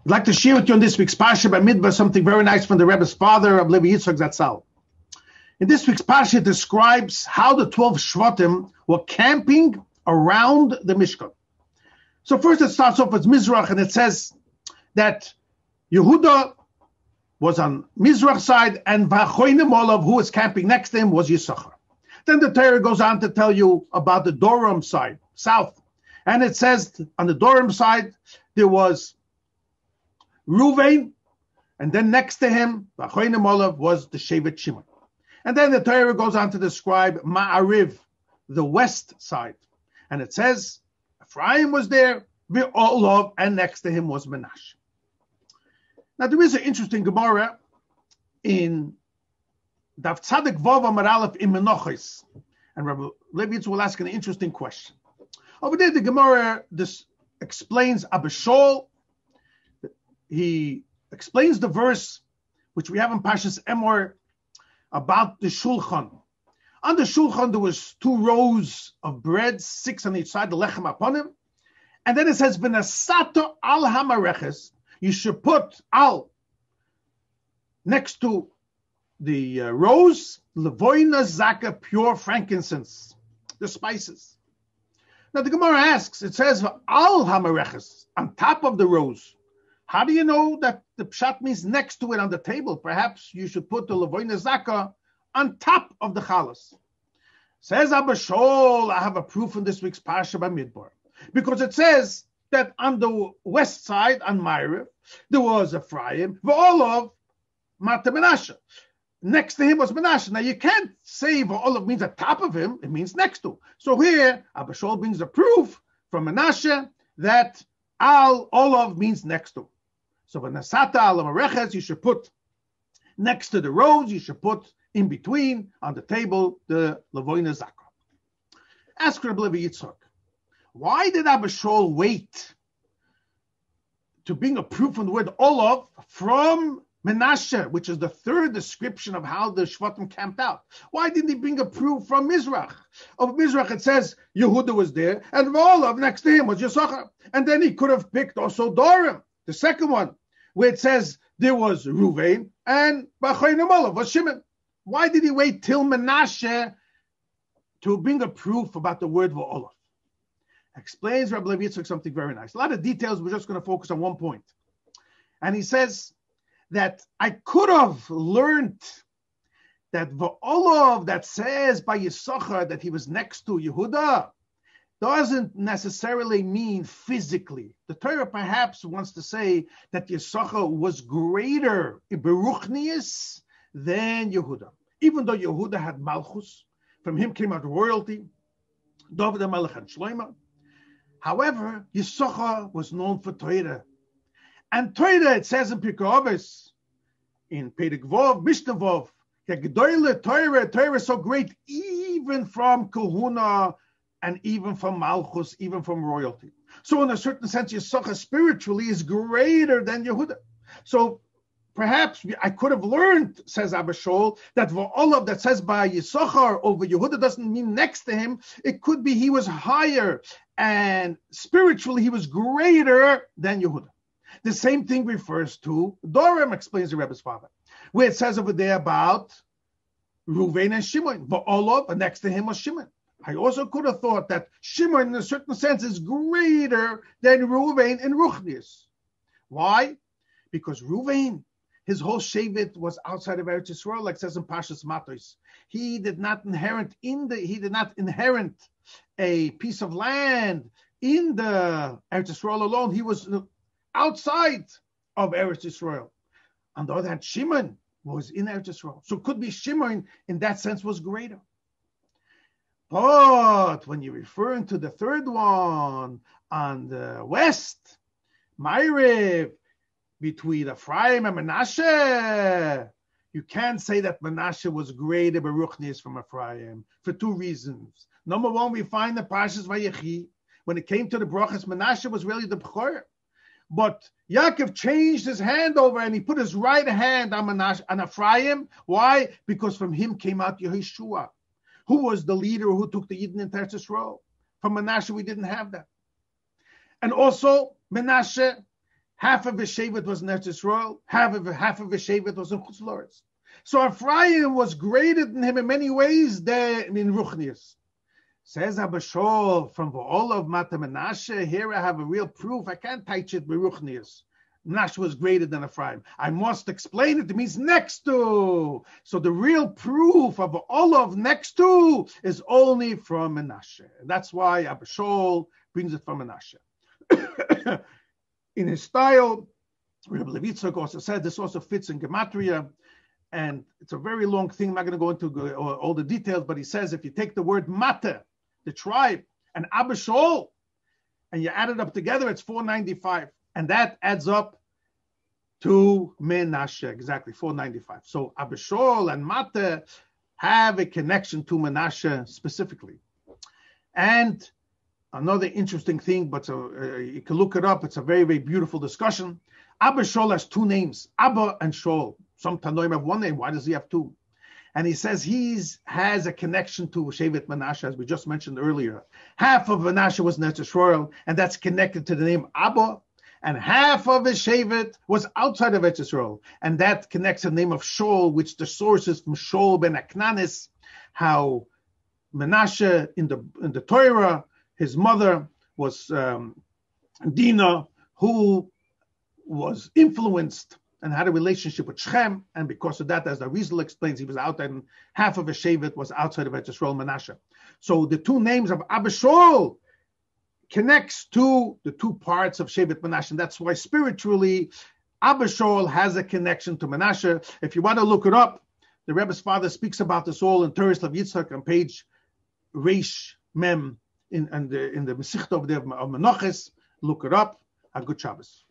I'd like to share with you on this week's Parsha Bamidbar something very nice from the Rebbe's father of Levi Yitzchok Zatzal. In this week's Parsha, it describes how the 12 Shvatim were camping around the Mishkan. So first it starts off with Mizrach, and it says that Yehuda was on Mizrach side, and Vachoinim Olav, who was camping next to him, was Yisachar. Then the Torah goes on to tell you about the Doram side, south. And it says on the Doram side, there was Ruvain, and then next to him, Vachoinim Olav, was the Shevet Shimon. And then the Torah goes on to describe Ma'ariv, the west side. And it says, Ephraim was there, Olav, and next to him was Manasseh. Now there is an interesting Gemara in Dav Tzadik Vav Amar Aleph in Menachos, and Rabbi Levi will ask an interesting question. Over there, the Gemara explains Abba Shaul. He explains the verse which we have in Parshas Emor about the Shulchan. On the Shulchan, there was 2 rows of bread, 6 on each side, the lechem upon him. And then it says, "V'nasato al hamareches." You should put al next to the rows, levoina zaka, pure frankincense, the spices. Now the Gemara asks, it says al hamareches, on top of the rows. How do you know that the pshat means next to it on the table? Perhaps you should put the levoina zaka on top of the chalas. Says Abba Shaul, I have a proof in this week's Parsha Bamidbar. Because it says that on the west side, on Ma'ariv, there was Ephraim, V'olav, Mata Manasseh. Next to him was Manasseh. Now you can't say V'olav means on top of him, it means next to. So here, Abba Shaul brings a proof from Manasseh that Olav means next to. So when Nasata al Mareches, you should put next to the rows, you should put in between on the table the Levoina Zakra. Ask Rabbi Yitzchok, why did Abba Shaul wait to bring a proof from the word Olav from Manasseh, which is the third description of how the Shvatim camped out? Why didn't he bring a proof from Mizrach? Of Mizrach, it says Yehuda was there, and Olav next to him was Yisachar. And then he could have picked also Dorim, the second one, where it says there was Ruvain, and Vachoinim Olav was Shimon. Why did he wait till Manasseh to bring a proof about the word Olav? Explains Rabbi Levi Yitzchok something very nice. A lot of details, we're just going to focus on one point. And he says that I could have learned that the Olav that says by Yisachar that he was next to Yehuda doesn't necessarily mean physically. The Torah perhaps wants to say that Yisachar was greater in Beruchnius than Yehuda. Even though Yehuda had Malchus, from him came out royalty, Dovid and Melech and Shlomo. However, Yisachar was known for Torah. And Torah, it says in Pirkei Avos, in Perek Vov, Mishnah Vov, Torah is so great, even from Kahuna, and even from Malchus, even from royalty. So in a certain sense, Yisachar spiritually is greater than Yehuda. So perhaps I could have learned, says Abba Shaul, that V'olav that says by Yisachar over Yehuda doesn't mean next to him. It could be he was higher, and spiritually he was greater than Yehuda. The same thing refers to Dorim, explains the Rebbe's father, where it says over there about Ruvain and Shimon. V'olav, and next to him was Shimon. I also could have thought that Shimon, in a certain sense, is greater than Ruvain in Ruchnius. Why? Because Ruvain, his whole shevet was outside of Eretz Yisrael, like it says in Parshas Matos. He did not inherit a piece of land in the Eretz Yisrael alone. He was outside of Eretz Yisrael. On the other hand, Shimon was in Eretz Yisrael. So it could be Shimon in that sense was greater. But when you're referring to the third one on the west, Ma'ariv, between Ephraim and Manasseh, you can't say that Manasseh was greater Beruchnius from Ephraim for 2 reasons. Number one, we find the Parshas Vayechi, when it came to the brachas, Manasseh was really the Bechor. But Yaakov changed his hand over and he put his right hand on Ephraim. Why? Because from him came out Yehoshua, who was the leader who took the Yidden into Eretz Yisrael. From Manasseh, we didn't have that. And also, Manasseh Half of his shevet was in Eretz Yisrael, half of his shevet was in Chutz La'aretz. So Ephraim was greater than him in many ways than in Ruchnius. Says Abba Shaul, from the olav Mata Manasseh, here I have a real proof. I can't touch it by Ruchnius. Manasseh was greater than Ephraim. I must explain it. It means next to. So the real proof of olav next to is only from Manasseh. That's why Abba Shaul brings it from Manasseh. In his style, Rabbi Yitzchok also said this also fits in Gematria, and it's a very long thing. I'm not going to go into all the details, but he says if you take the word Mata, the tribe, and Abba Shaul, and you add it up together, it's 495, and that adds up to Menashe, exactly 495. So Abba Shaul and Mata have a connection to Menashe specifically, and another interesting thing, but you can look it up. It's a very, very beautiful discussion. Abba Shaul has two names, Abba and Shaul. Some Tanoim have one name. Why does he have two? And he says he has a connection to Shevet Manasseh, as we just mentioned earlier. Half of Manasseh was Eretz Yisrael, and that's connected to the name Abba. And half of his Shevet was outside of Eretz Yisrael, and that connects to the name of Shaul, which the source is from Shaul ben Aknanis, how Manasseh in the Torah, his mother was Dinah, who was influenced and had a relationship with Shem, and because of that, as the Rizal explains, he was out, and half of his shevet was outside of Eretz Yisrael, Manasseh. So the two names of Abba Shaul connects to the two parts of Shevet Manasseh, and that's why spiritually Abba Shaul has a connection to Manasseh. If you want to look it up, the Rebbe's father speaks about this all in Torah of Yitzchok on page Reish Mem in the Mesichta of Menachos. Look it up. A good Shabbos.